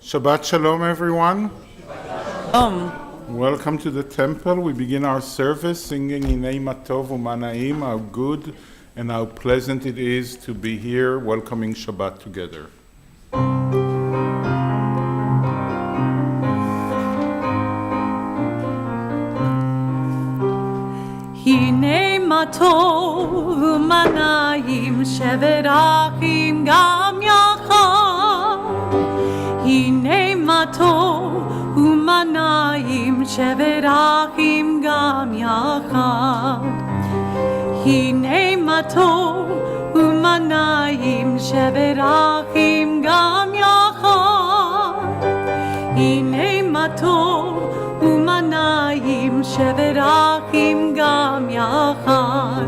Shabbat Shalom, everyone. Welcome to the temple. We begin our service singing Inei Matov Umanaim, how good and how pleasant it is to be here welcoming Shabbat together. Hinei Matov Umanaim Shevet Achim Gam Yachad. Hinei Matov Umanaim Shevet Achim Gam Yachad. Hinei Matov Umanaim Shevet Achim Gam Yachad. Hinei Matov Umanayim Shevet Achim Gam Yachad.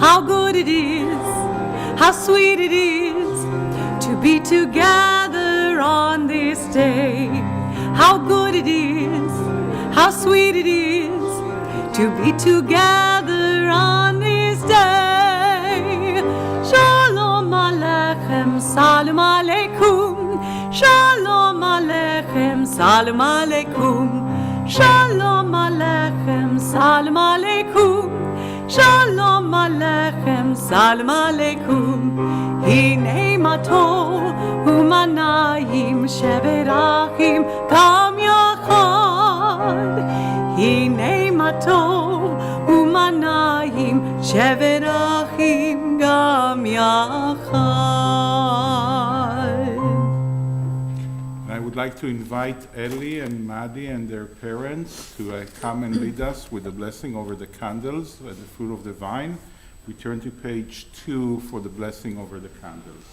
How good it is, how sweet it is to be together on this day. How good it is, how sweet it is to be together on this day. Shalom Aleichem, Salam Aleikum. Shalom Aleichem, Salam Aleikum. Shalom Aleichem, Salam Aleikum. Shalom Aleichem, Salam Aleikum. Hinei Matov Umanayim Shevet Achim Gam Yachad. Hinei Matov Umanayim Shevet Achim Gam Yachad. I would like to invite Ellie and Maddie and their parents to come and lead us with a blessing over the candles at the fruit of the vine. We turn to page 2 for the blessing over the candles.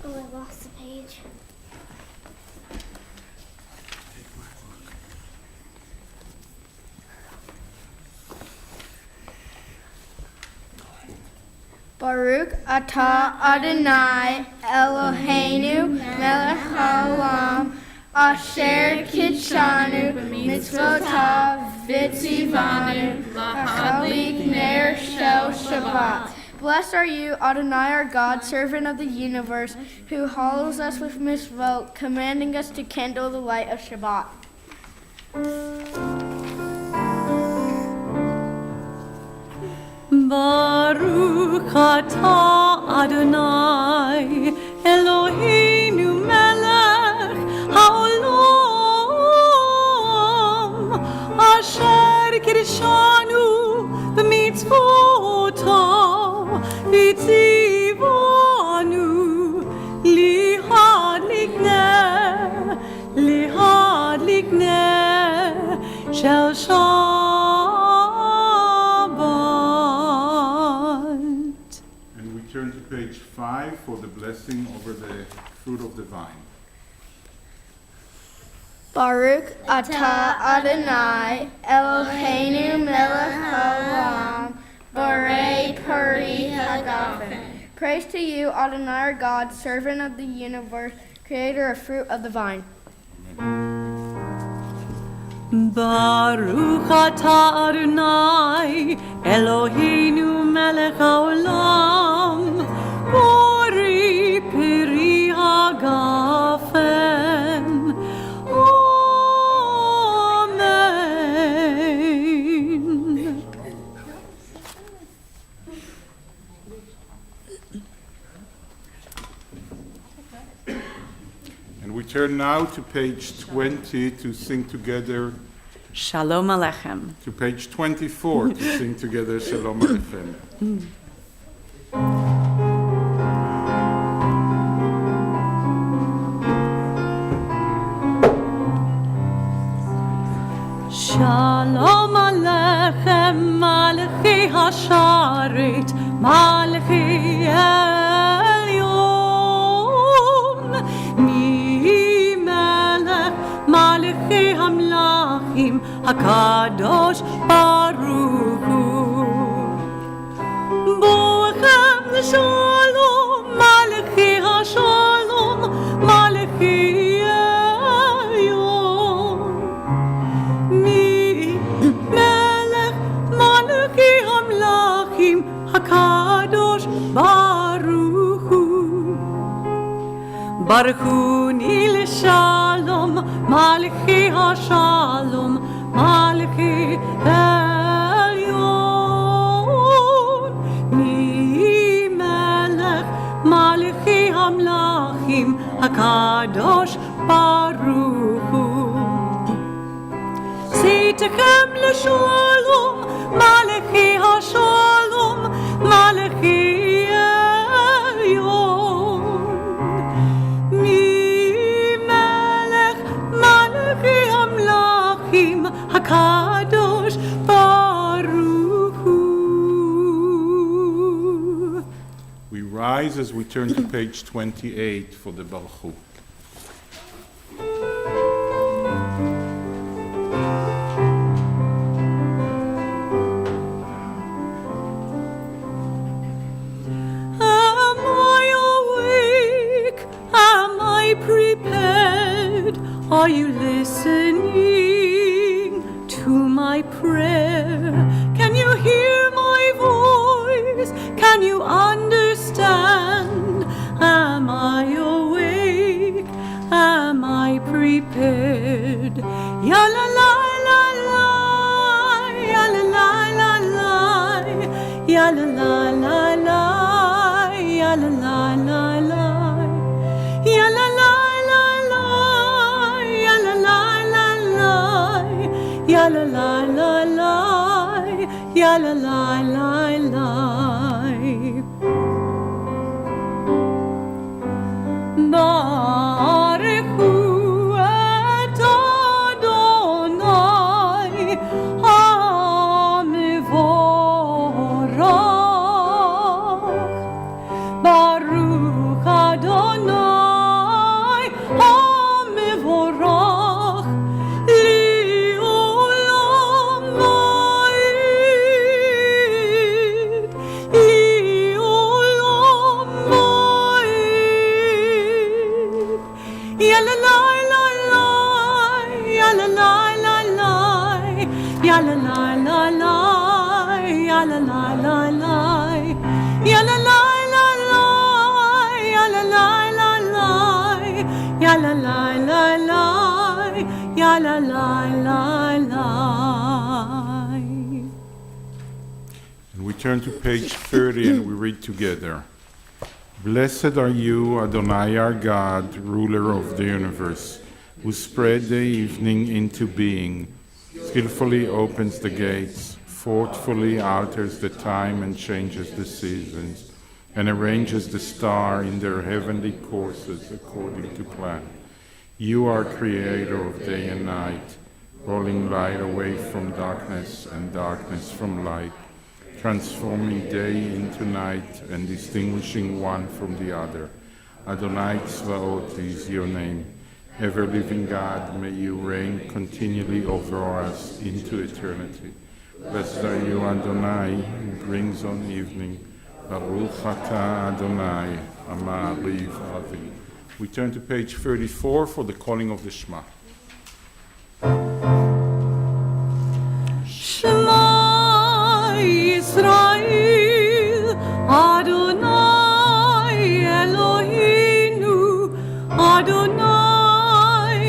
Oh, I lost the page. Baruch atah Adonai Eloheinu melech haolam asher kitshanu mitzvotav v'tzivanu lahadlik ner shel Shabbat. Blessed are you, Adonai our God, servant of the universe, who hallows us with mitzvot, commanding us to kindle the light of Shabbat. Baruch atah Adonai Eloheinu melech haolam asher kiddushanu b'mitzvotav v'tzivanu lihadlik ner shel Shabbat. And we turn to page 5 for the blessing over the fruit of the vine. Baruch atah Adonai Eloheinu melech haolam borei peri hagafen. Praise to you, Adonai our God, servant of the universe, creator of fruit of the vine. Baruch atah Adonai Eloheinu melech haolam borei peri hagafen. Amen. And we turn now to page 20 to sing together, Shalom Aleichem. to page 24 to sing together Shalom Aleichem. Shalom Aleichem, Malchei Hasharet, Malchei Elyon, Mi Melech, Malchei Hamlachim, HaKadosh Baruch Hu. Boechem l'shalom, Malchei Hashalom, Malchei ברכוני לשלום, מלכי השלום, מלכי עליון. מי מלך מלכי המלכים, הקדוש ברוך הוא. צאתכם לשלום, מלכי השלום, מלכי עליון. מי מלך מלכי המלכים, הקדוש ברוך הוא. We rise as we turn to page 28 for the Baruch Hu. Am I awake? Am I prepared? Are you listening to my prayer? Can you hear my voice? Can you understand? Am I awake? Am I prepared? Ya la la la la, ya la la la la, ya la la la la, ya la la la la, ya la la la la, ya la la la la, ya la la la la, ya la la la la. Baruchu et Adonai HaMevorach. Baruch Adonai HaMevorach li'olam va'ed, li'olam va'ed. Ya la la la la, ya la la la la, ya la la la la, ya la la la la, ya la la la la, ya la la la la, ya la la la la, ya la la la la. And we turn to page 30 and we read together. Blessed are you, Adonai our God, ruler of the universe, who spread the evening into being, skillfully opens the gates, thoughtfully alters the time and changes the seasons, and arranges the star in their heavenly courses according to plan. You are creator of day and night, rolling light away from darkness and darkness from light, transforming day into night and distinguishing one from the other. Adonai Tzvaot is your name. Ever-living God, may you reign continually over us into eternity. Blessed are you, Adonai, who brings on evening. Baruch atah Adonai, Amariv Avi. We turn to page 34 for the calling of the Shema. Shema Yisrael, Adonai Eloheinu, Adonai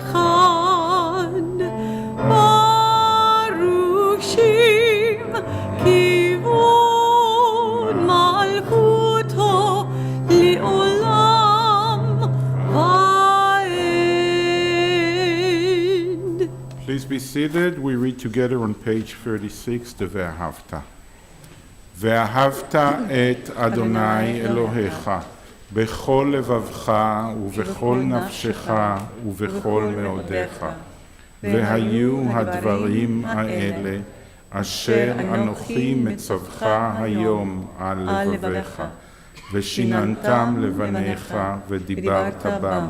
Echad. Baruch Shem Kivod Malchuto Le'olam Va'ed. Please be seated. We read together on page 36, the Ve'ahavta. Ve'ahavta et Adonai Elohecha, bechol levavcha, ubechol nafshecha, ubechol meodecha. Ve'hayu hadvarim ha'ele, asher anochi metzavcha hayom al levavecha. Ve'shinantam levanecha, ve'dibarta bam.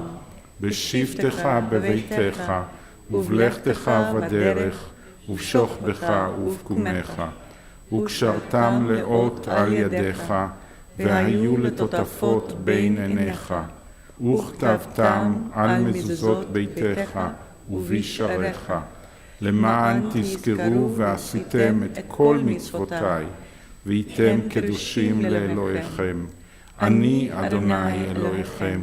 B'shivtecha beveitecha, ובלכתך בדרך, ובשוכבך ובקומך, וקשרתם לאות על ידיך, והיו לטוטפות בין עיניך, וכתבתם על מזוזות ביתך ובשעריך, למען תזכרו ועשיתם את כל מצוותיי, והייתם קדושים לאלוהיכם. אני אדוני אלוהיכם,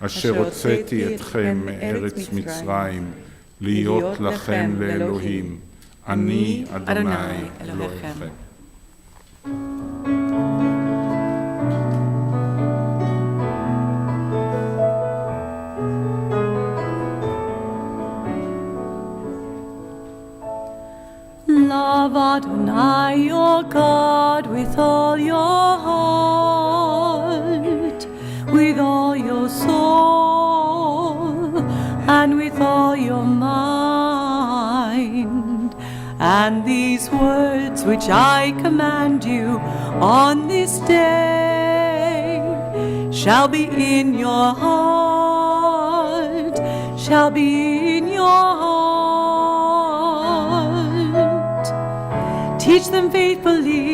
אשר הוצאתי אתכם מארץ מצרים, להיות לכם לאלוהים. אני אדוני אלוהיכם. Love Adonai your God with all your heart, with all your soul, and with all your mind. And these words which I command you on this day shall be in your heart, shall be in your heart. Teach them faithfully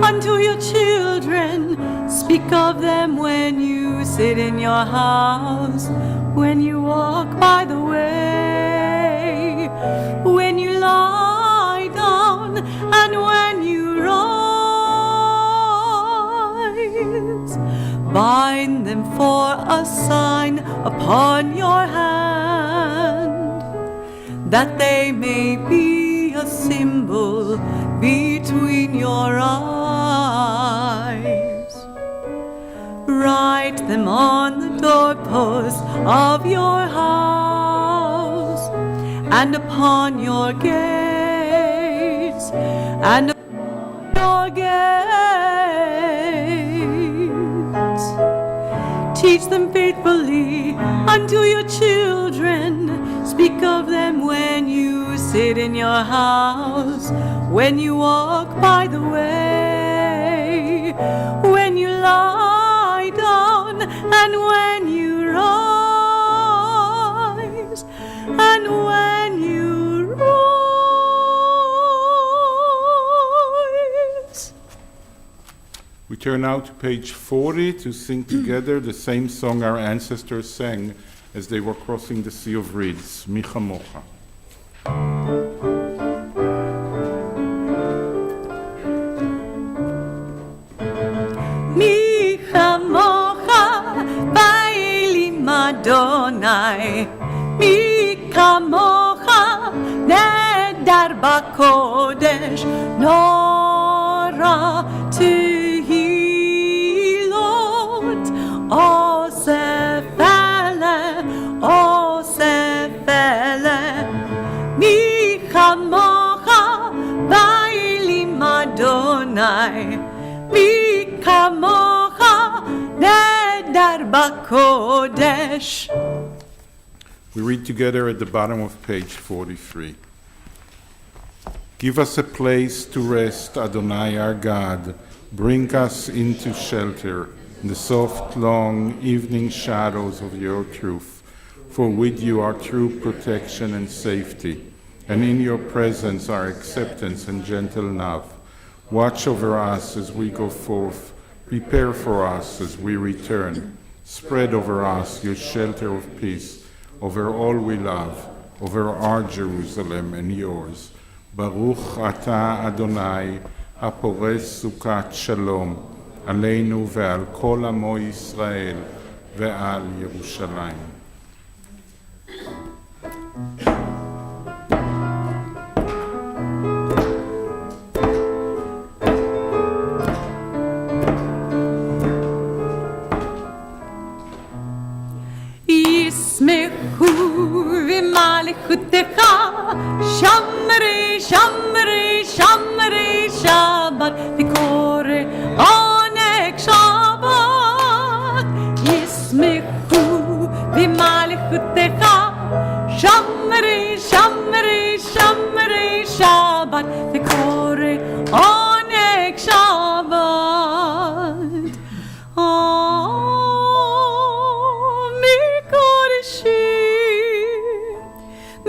unto your children. Speak of them when you sit in your house, when you walk by the way, when you lie down, and when you rise. Bind them for a sign upon your hand, that they may be a symbol between your eyes. Write them on the doorposts of your house, and upon your gates, and upon your gates. Teach them faithfully unto your children. Speak of them when you sit in your house, when you walk by the way, when you lie down, and when you rise, and when you rise. We turn now to page 40 to sing together the same song our ancestors sang as they were crossing the Sea of Reeds, Mi Chamocha. Mi chamocha ba'elim Adonai, mi kamocha nedar b'kodesh, nora tehilot, osef ele, mi chamocha ba'elim Adonai, mi kamocha nedar b'kodesh. We read together at the bottom of page 43. Give us a place to rest, Adonai our God. Bring us into shelter in the soft, long evening shadows of your truth. For with you are true protection and safety, and in your presence are acceptance and gentle love. Watch over us as we go forth. Prepare for us as we return. Spread over us your shelter of peace, over all we love, over our Jerusalem and yours. Baruch Ata Adonai, הפורס סוכת שלום, עלינו ועל כל עמו ישראל ועל ירושלים. ישמחו במלכותך, שמרי שמרי שמרי שבת, וקורא עונג שבת. ישמחו במלכותך, שמרי שמרי שמרי שבת, וקורא עונג שבת.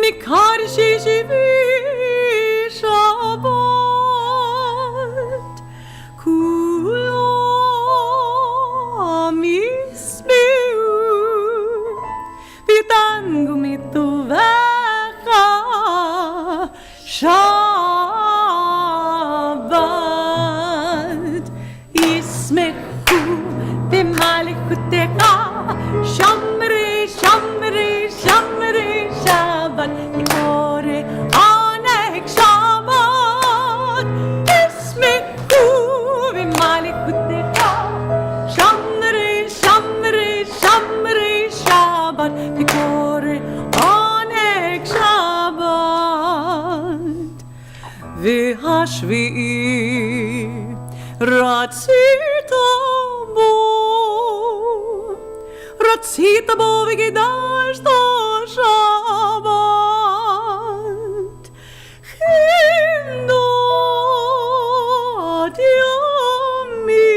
Mikarishi shivi Shabbat Kulam yismiu V'yitangu mitovecha Shabbat Yismechu b'malchutecha Shamri השביעי רצית בו וקידשת שבת חמדת ימים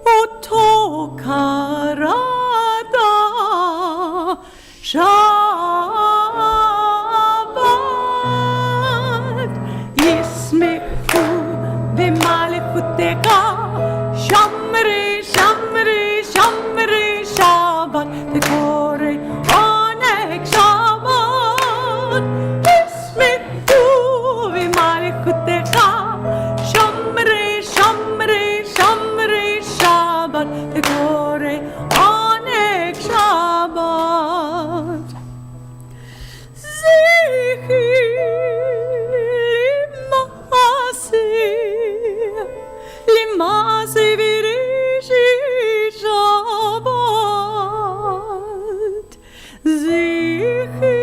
אותו קראת שבת ישמחו במלכותך שמרי שמרי שמרי שבת וקורא עונג שבת ישמחו במלכותך שמרי שמרי שמרי שבת וקורא עונג שבת זכי למעשה בראשית שבת זכי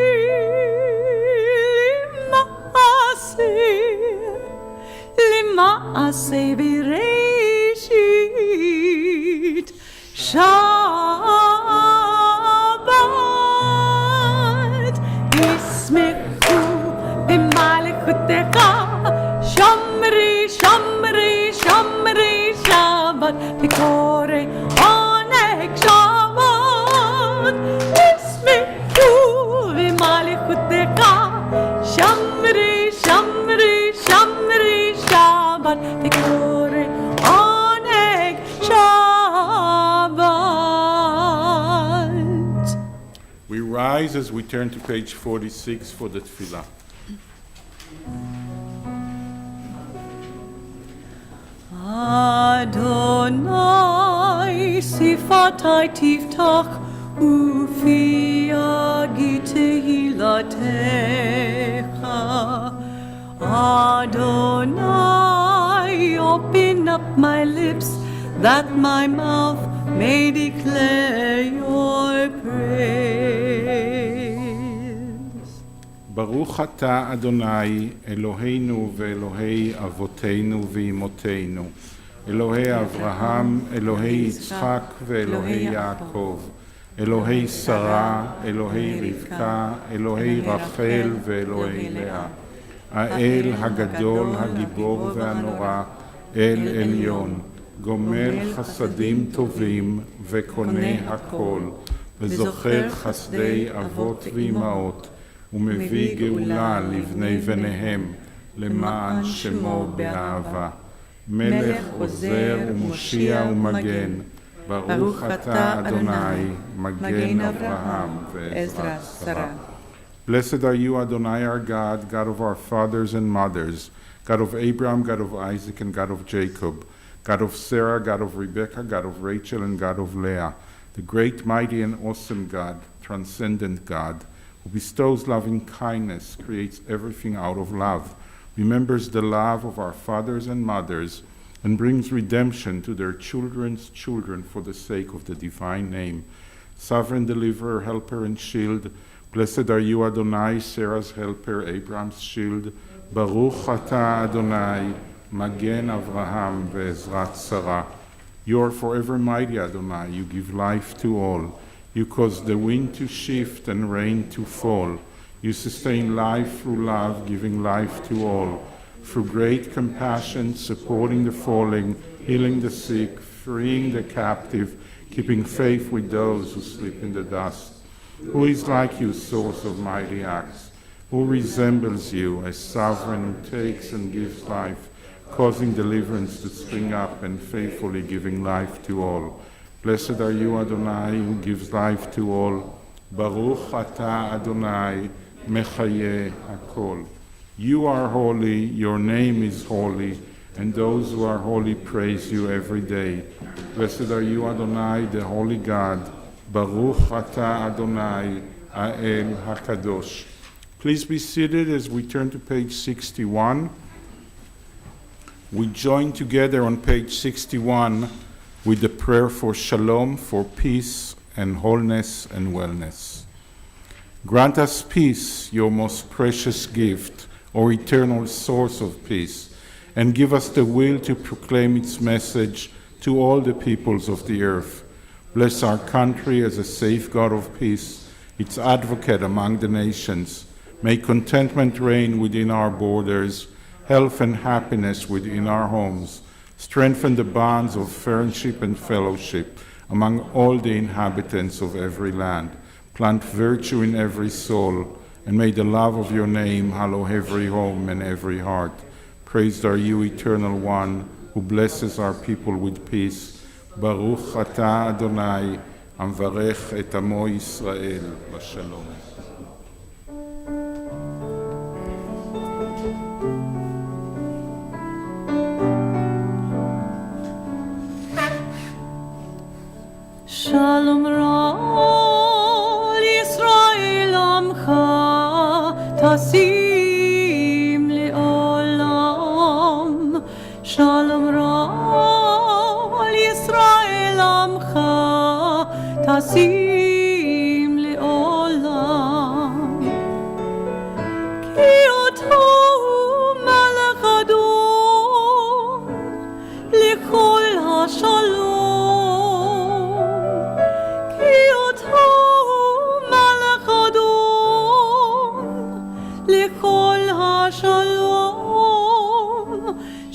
למעשה בראשית שבת ישמחו במלכותך שמרי שמרי שמרי שבת וקורא עונג שבת ישמחו במלכותך שמרי שמרי שמרי שבת וקורא עונג שבת. We rise as we turn to page 46 for the tefillah. Adonai sifatai tiftach ufi agi tehilatecha Adonai open up my lips that my mouth may declare your praise. ברוך אתה אדוני אלוהינו ואלוהי אבותינו ואמותינו, אלוהי אברהם, אלוהי יצחק ואלוהי יעקב, אלוהי שרה, אלוהי רבקה, אלוהי רחל ואלוהי לאה, האל הגדול, הגיבור והנורא, אל עליון, גומל חסדים טובים וקונה הכל, וזוכר חסדי אבות ואמהות, ומביא גאולה לבני בניהם, למען שמו באהבה. מלך עוזר ומושיע ומגן, ברוך אתה אדוני, מגן אברהם ועזרת שרה. Blessed are you, Adonai, our God, God of our fathers and mothers, God of Abraham, God of Isaac, and God of Jacob, God of Sarah, God of Rebekah, God of Rachel, and God of Leah, the great, mighty, and awesome God, transcendent God, who bestows loving kindness, creates everything out of love, remembers the love of our fathers and mothers, and brings redemption to their children's children for the sake of the divine name. Sovereign deliverer, helper, and shield, blessed are you, Adonai, Sarah's helper, Abraham's shield. Baruch atah Adonai, Magen Avraham ve'ezrat Sarah. You are forever mighty, Adonai. You give life to all. You cause the wind to shift and rain to fall. You sustain life through love, giving life to all. Through great compassion, supporting the falling, healing the sick, freeing the captive, keeping faith with those who sleep in the dust. Who is like you, source of mighty acts? Who resembles you, a sovereign who takes and gives life, causing deliverance to spring up and faithfully giving life to all? Blessed are you, Adonai, who gives life to all. Baruch atah Adonai, mechaye hakol. You are holy, your name is holy, and those who are holy praise you every day. Blessed are you, Adonai, the holy God. Baruch atah Adonai, Ha'el HaKadosh. Please be seated as we turn to page 61. We join together on page 61 with the prayer for shalom, for peace and wholeness and wellness. Grant us peace, your most precious gift, O eternal source of peace, and give us the will to proclaim its message to all the peoples of the earth. Bless our country as a safeguard of peace, its advocate among the nations. May contentment reign within our borders, health and happiness within our homes. Strengthen the bonds of friendship and fellowship among all the inhabitants of every land. Plant virtue in every soul, and may the love of your name hallow every home and every heart. Praised are you, Eternal One, who blesses our people with peace. Baruch atah Adonai, המברך את עמו ישראל בשלום. Shalom Ra Yisrael Amcha Tasim Le'olam. Shalom Ra Yisrael Amcha Tasim Le'olam. Ki otahu Melech Adon L'chol HaShalom.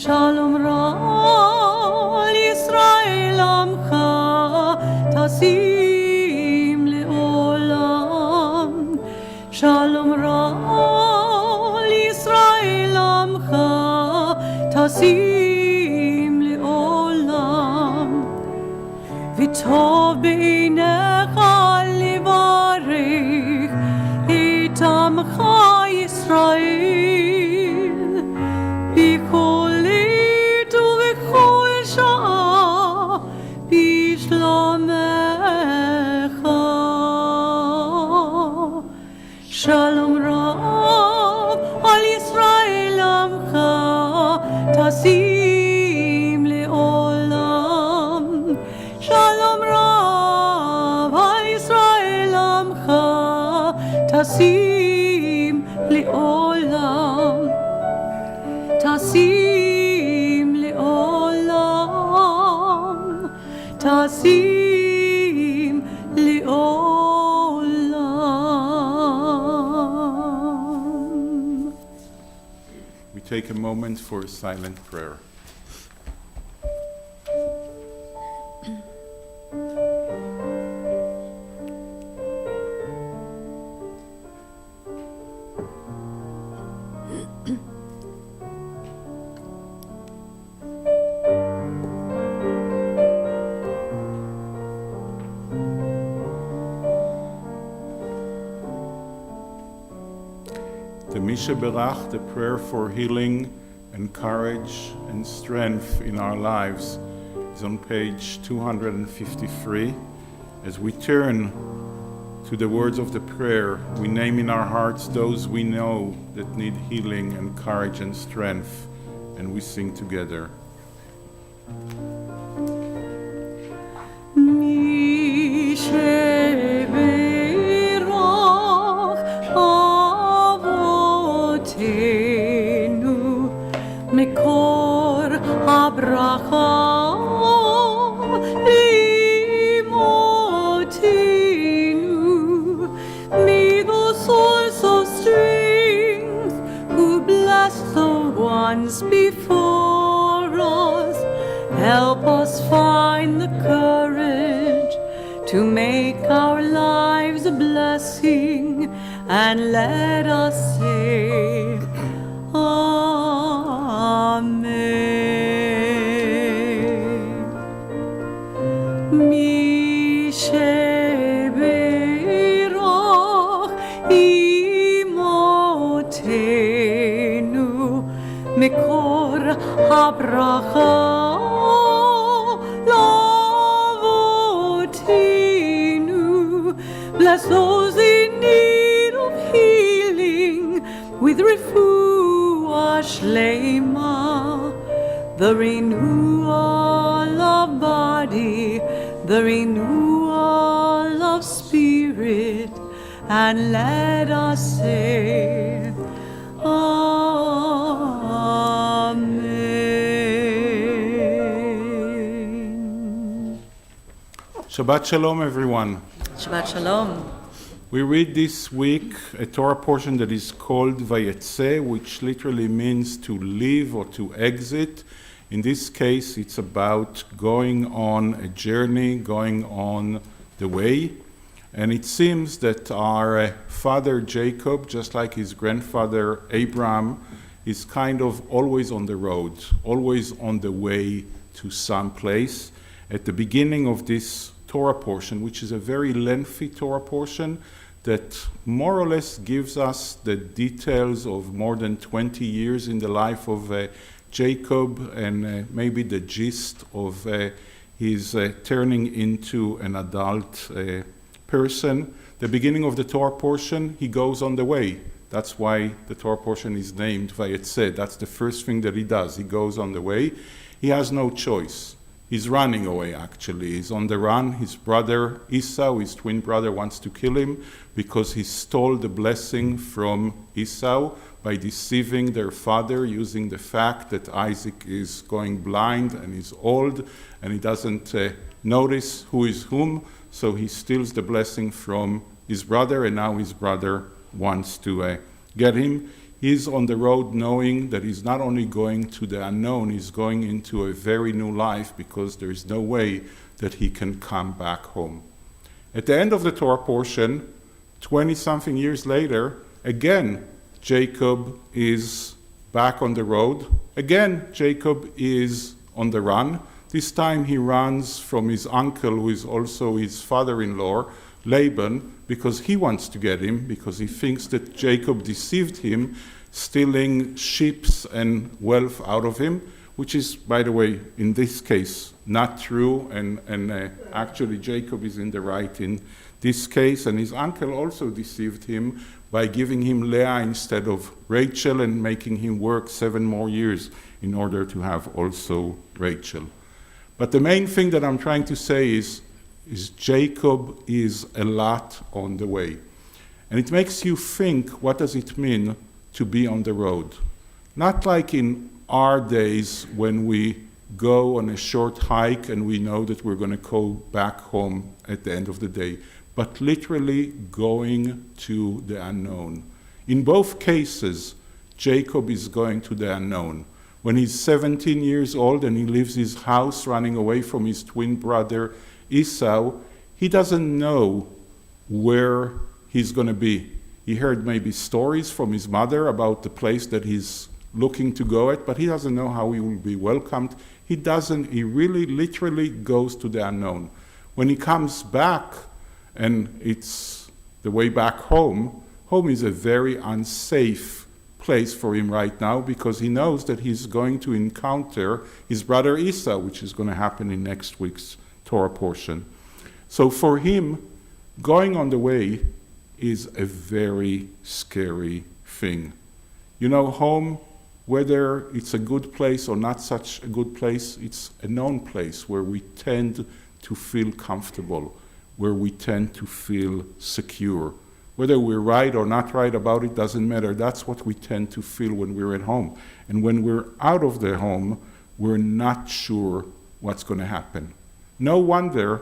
Shalom Ra Yisrael Amcha Tasim Le'olam. Shalom Ra Yisrael Amcha Tasim Le'olam. V'tov b'einecha levarech et Amcha Yisrael b'kol עת ובכל שעה בשלומך. שלום רב על ישראל עמך תשים לעולם. שלום רב על ישראל עמך תשים לעולם. תשים לעולם, תשים לעולם. We take a moment for a silent prayer. The Misha Berach, the prayer for healing and courage and strength in our lives, is on page 253. As we turn to the words of the prayer, we name in our hearts those we know that need healing and courage and strength, and we sing together. מקור הברכה לאמותינו. May the source of strength who blessed the ones before us help us find the courage to make our lives a blessing, and let us say Amen. Mi sheberach imotenu mekor habracha lavotinu. Bless those in need of healing with refuah shlema, the renewal of body, the renewal of spirit, and let us say, Amen. Shabbat Shalom, everyone. Shabbat Shalom. We read this week a Torah portion that is called Vayetze, which literally means to leave or to exit. In this case, it's about going on a journey, going on the way. And it seems that our father Jacob, just like his grandfather Abraham, is kind of always on the road, always on the way to some place. At the beginning of this Torah portion, which is a very lengthy Torah portion that more or less gives us the details of more than 20 years in the life of Jacob and maybe the gist of his turning into an adult person. The beginning of the Torah portion, he goes on the way. That's why the Torah portion is named Vayetze. That's the first thing that he does. He goes on the way. He has no choice. He's running away, actually. He's on the run. His brother Esau, his twin brother, wants to kill him because he stole the blessing from Esau by deceiving their father, using the fact that Isaac is going blind and is old and he doesn't notice who is whom. So he steals the blessing from his brother, and now his brother wants to get him. He's on the road knowing that he's not only going to the unknown, he's going into a very new life because there is no way that he can come back home. At the end of the Torah portion, 20-something years later, again, Jacob is back on the road. Again, Jacob is on the run. This time he runs from his uncle, who is also his father-in-law, Laban, because he wants to get him, because he thinks that Jacob deceived him, stealing sheep and wealth out of him, which is, by the way, in this case, not true, and actually Jacob is in the right in this case, and his uncle also deceived him by giving him Leah instead of Rachel and making him work 7 more years in order to have also Rachel. But the main thing that I'm trying to say is Jacob is a lot on the way. And it makes you think, what does it mean to be on the road? Not like in our days when we go on a short hike and we know that we're going to go back home at the end of the day, but literally going to the unknown. In both cases, Jacob is going to the unknown. When he's 17 years old and he leaves his house running away from his twin brother Esau, he doesn't know where he's going to be. He heard maybe stories from his mother about the place that he's looking to go at, but he doesn't know how he will be welcomed. He really literally goes to the unknown. When he comes back, and it's the way back home, home is a very unsafe place for him right now because he knows that he's going to encounter his brother Esau, which is going to happen in next week's Torah portion. So for him, going on the way is a very scary thing. You know, home, whether it's a good place or not such a good place, it's a known place where we tend to feel comfortable, where we tend to feel secure. Whether we're right or not right about it doesn't matter. That's what we tend to feel when we're at home. And when we're out of the home, we're not sure what's going to happen. No wonder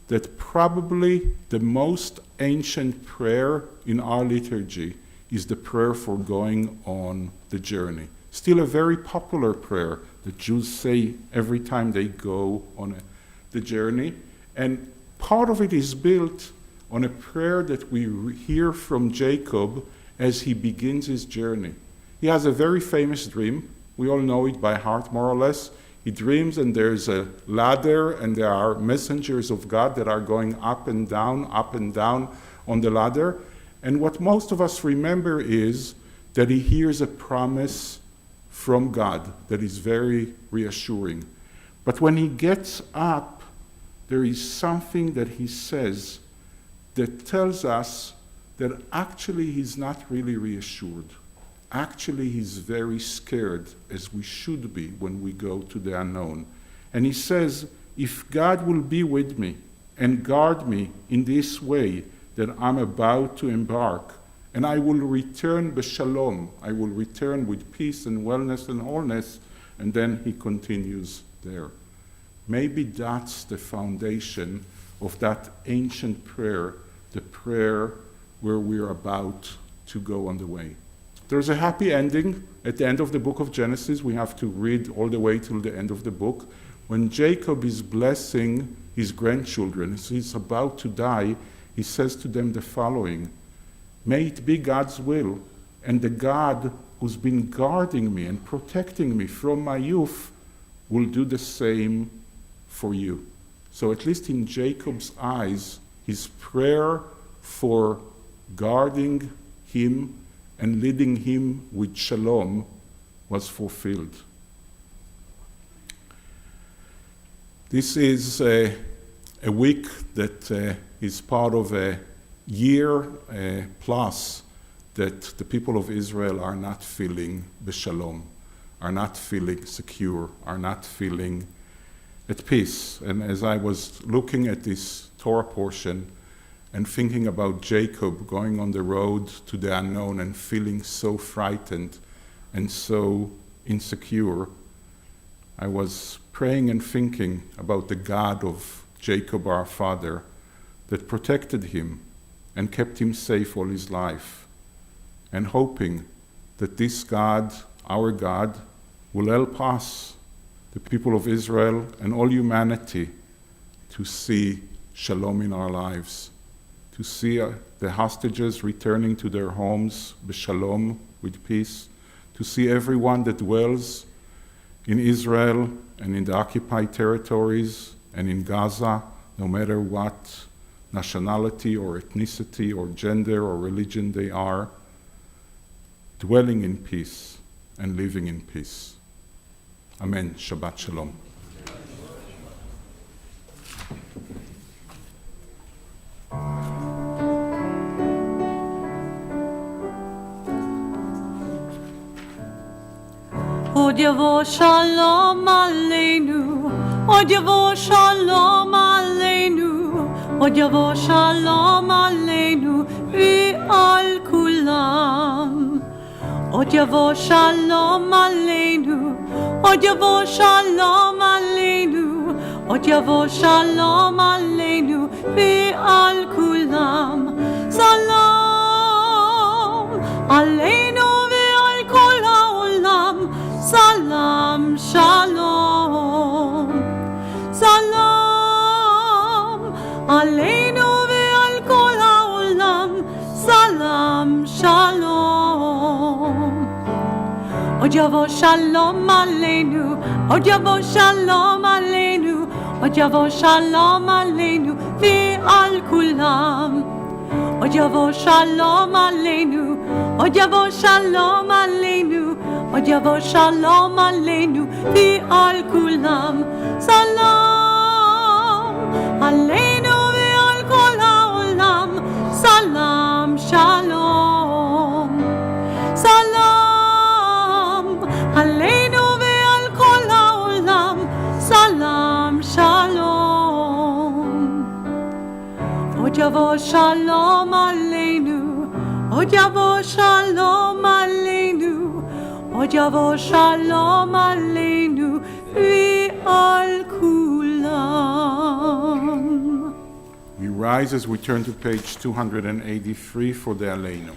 that probably the most ancient prayer in our liturgy is the prayer for going on the journey. Still a very popular prayer that Jews say every time they go on the journey. And part of it is built on a prayer that we hear from Jacob as he begins his journey. He has a very famous dream. We all know it by heart, more or less. He dreams and there's a ladder and there are messengers of God that are going up and down on the ladder. And what most of us remember is that he hears a promise from God that is very reassuring. But when he gets up, there is something that he says that tells us that actually he's not really reassured. Actually, he's very scared, as we should be when we go to the unknown. And he says, if God will be with me and guard me in this way that I'm about to embark, and I will return b'shalom, I will return with peace and wellness and wholeness, and then he continues there. Maybe that's the foundation of that ancient prayer, the prayer where we're about to go on the way. There's a happy ending at the end of the book of Genesis. We have to read all the way till the end of the book. When Jacob is blessing his grandchildren, as he's about to die, he says to them the following: "May it be God's will, and the God who's been guarding me and protecting me from my youth will do the same for you." So at least in Jacob's eyes, his prayer for guarding him and leading him with shalom was fulfilled. This is a week that is part of a year plus that the people of Israel are not feeling b'shalom, are not feeling secure, are not feeling at peace. And as I was looking at this Torah portion and thinking about Jacob going on the road to the unknown and feeling so frightened and so insecure, I was praying and thinking about the God of Jacob, our father, that protected him and kept him safe all his life, and hoping that this God, our God, will help us, the people of Israel and all humanity, to see shalom in our lives, to see the hostages returning to their homes b'shalom, with peace, to see everyone that dwells in Israel and in the occupied territories and in Gaza, no matter what nationality or ethnicity or gender or religion they are, dwelling in peace and living in peace. Amen. Shabbat Shalom. עוד יבוא שלום עלינו, עוד יבוא שלום עלינו, עוד יבוא שלום עלינו ועל כולם. עוד יבוא שלום עלינו, עוד יבוא שלום עלינו, עוד יבוא שלום עלינו ועל כולם. שלום עלינו ועל כל העולם, שלום שלום. שלום עלינו ועל כל העולם, שלום שלום. עוד יבוא שלום עלינו, עוד יבוא שלום עלינו, עוד יבוא שלום עלינו ועל כולם. עוד יבוא שלום עלינו, עוד יבוא שלום עלינו, עוד יבוא שלום עלינו ועל כולם. שלום עלינו ועל כל העולם, שלום שלום. שלום עלינו ועל כל העולם, שלום שלום. עוד יבוא שלום עלינו, עוד יבוא שלום עלינו, עוד יבוא שלום עלינו ועל כולם. We rise as we turn to page 283 for the Aleinu.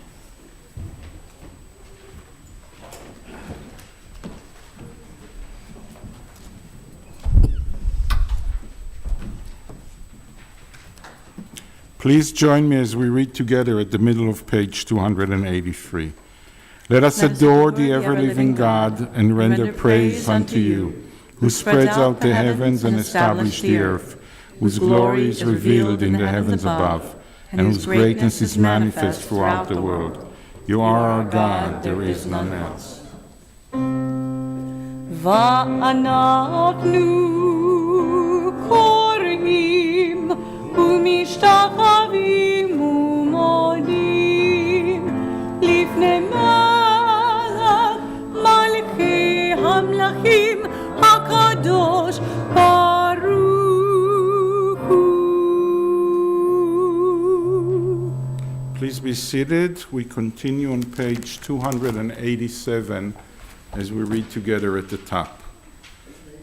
Please join me as we read together at the middle of page 283. Let us adore the ever-living God and render praise unto you, who spreads out the heavens and established the earth, whose glory is revealed in the heavens above, and whose greatness is manifest throughout the world. You are our God, there is none else. ואנחנו קוראים ומשתחווים ומודים לפני מלך מלכי המלכים הקדוש ברוך הוא. Please be seated. We continue on page 287 as we read together at the top.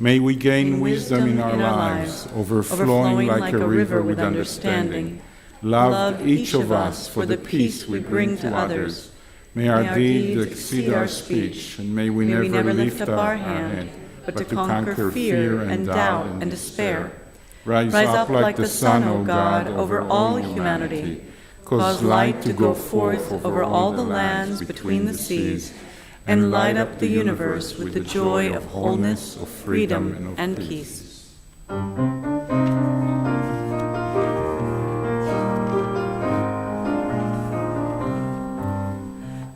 May we gain wisdom in our lives, overflowing like a river with understanding. Love each of us for the peace we bring to others. May our deeds exceed our speech, and may we never lift up our hand, but to conquer fear and doubt and despair. Rise up like the sun, O God, over all humanity. Cause light to go forth over all the lands between the seas, and light up the universe with the joy of wholeness, of freedom, and peace.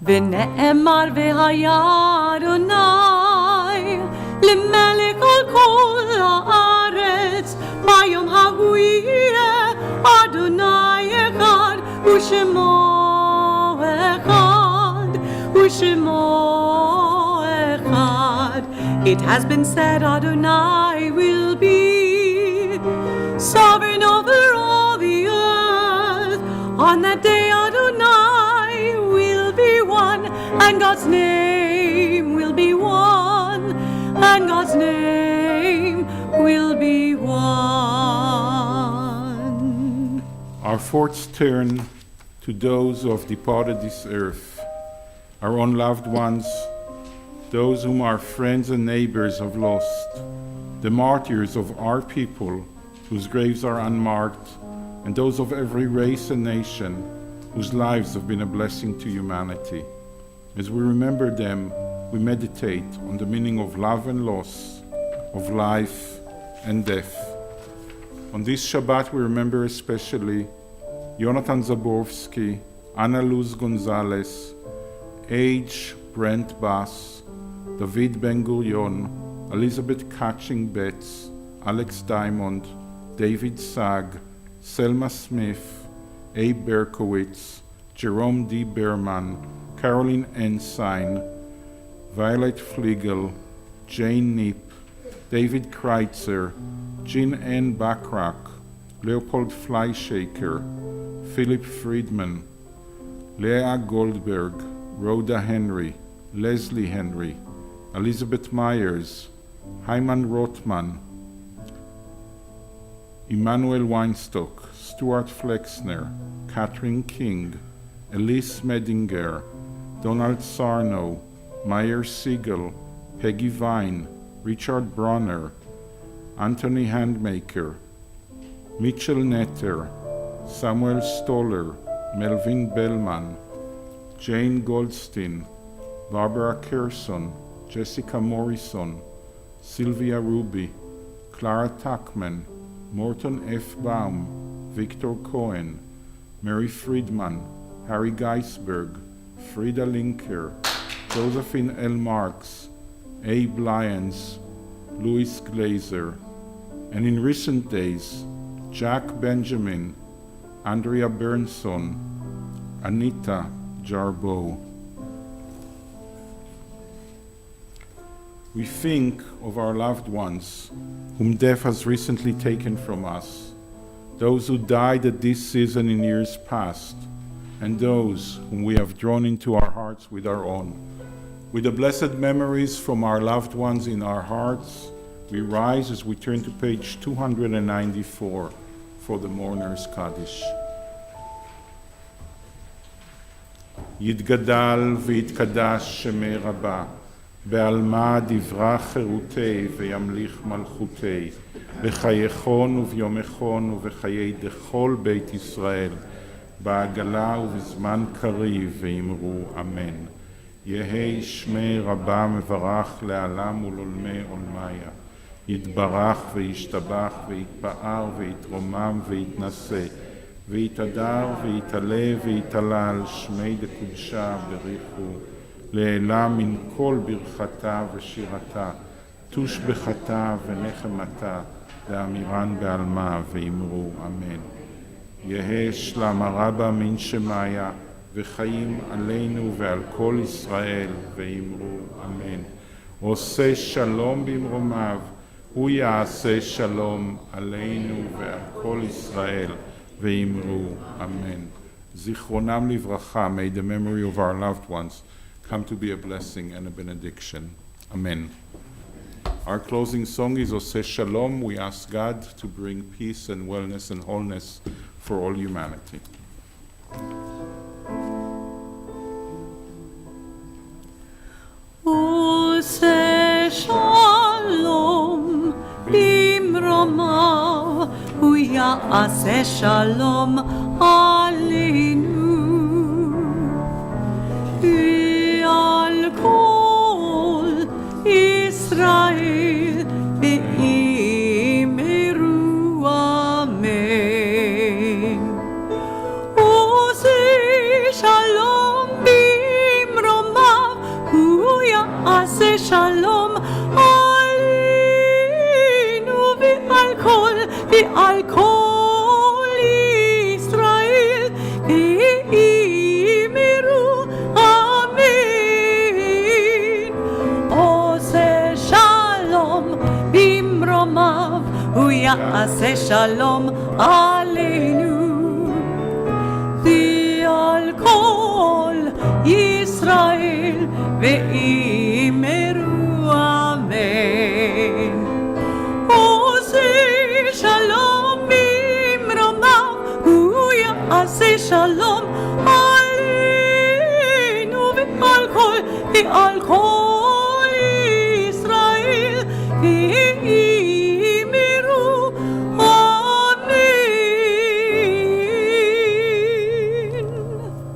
ונאמר והיה אדוני למלך על כל הארץ ביום ההוא יהיה אדוני אחד ושמו אחד ושמו אחד. It has been said Adonai will be sovereign over all the earth. On that day Adonai will be one, and God's name will be one, and God's name will be one. Our thoughts turn to those who have departed this earth, our own loved ones, those whom our friends and neighbors have lost, the martyrs of our people whose graves are unmarked, and those of every race and nation whose lives have been a blessing to humanity. As we remember them, we meditate on the meaning of love and loss, of life and death. On this Shabbat, we remember especially Jonathan Zaborski, Ana Luz Gonzalez, H. Brent Bass, David Ben-Gurion, Elizabeth Catching-Betts, Alex Diamond, David Sag, Selma Smith, Abe Berkowitz, Jerome D. Berman, Caroline Ensign, Violet Flegel, Jane Knipp, David Kreitzer, Jean N. Bachrach, Leopold Fleischaker, Philip Friedman, Leah Goldberg, Rhoda Henry, Leslie Henry, Elizabeth Myers, Hyman Rothman, Emmanuel Weinstock, Stuart Flexner, Catherine King, Elise Medinger, Donald Sarno, Meyer Siegel, Peggy Vine, Richard Bronner, Anthony Handmaker, Mitchell Netter, Samuel Stoller, Melvin Bellman, Jane Goldstein, Barbara Kerson, Jessica Morrison, Sylvia Ruby, Clara Tuckman, Morton F. Baum, Victor Cohen, Mary Friedman, Harry Geisberg, Frida Linker, Josephine L. Marks, Abe Lyons, Louis Glazer, and in recent days, Jack Benjamin, Andrea Bernson, Anita Jarboe. We think of our loved ones whom death has recently taken from us, those who died at this season in years past, and those whom we have drawn into our hearts with our own. With the blessed memories from our loved ones in our hearts, we rise as we turn to page 294 for the Mourner's Kaddish. יתגדל ויתקדש שמי רבה, בעלמא דברה חירותי וימליך מלכותי, בחייכון וביומכון ובחיי דכל בית ישראל, בעגלה ובזמן קריב ואמרו אמן. יהי שמי רבה מברך לעלם ולעולמי עולמיה, יתברך וישתבח ויתפאר ויתרומם ויתנשא, ויתהדר ויתעלה ויתעלל שמי דקודשה בריחו, לעילה מן כל ברכתה ושירתה, תושבחתה ונחמתה, לאמירן בעלמה ואמרו אמן. יהא שלמה רבה מן שמיה, וחיים עלינו ועל כל ישראל, ואמרו אמן. עושה שלום במרומיו, הוא יעשה שלום עלינו ועל כל ישראל, ואמרו אמן. זיכרונם לברכה, may the memory of our loved ones come to be a blessing and a benediction. Amen. Our closing song is Oseh Shalom. We ask God to bring peace and wellness and wholeness for all humanity. Oseh Shalom bimromav, hu ya'aseh shalom aleinu. Al kol Israel ve'imeru amen. Oseh shalom bimromav, hu ya'aseh shalom aleinu. Ve'al kol Israel ve'imeru amen. Oseh shalom bimromav, hu ya'aseh shalom aleinu. Ve'al kol Yisrael ve'imeru amen. Oseh shalom bimromav, hu ya'aseh shalom aleinu. Ve'al kol Yisrael ve'imeru amen.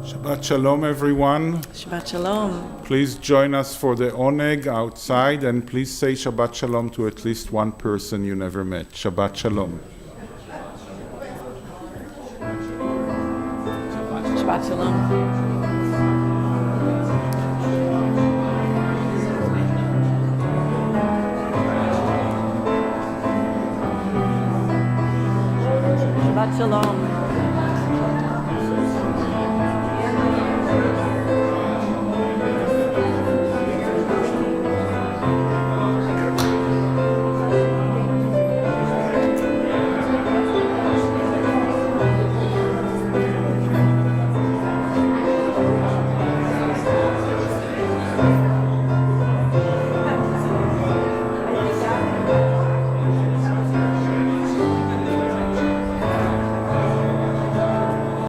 Shabbat Shalom, everyone. Shabbat shalom. Please join us for the oneg outside, and please say Shabbat Shalom to at least one person you never met. Shabbat Shalom. Shabbat shalom. Shabbat shalom.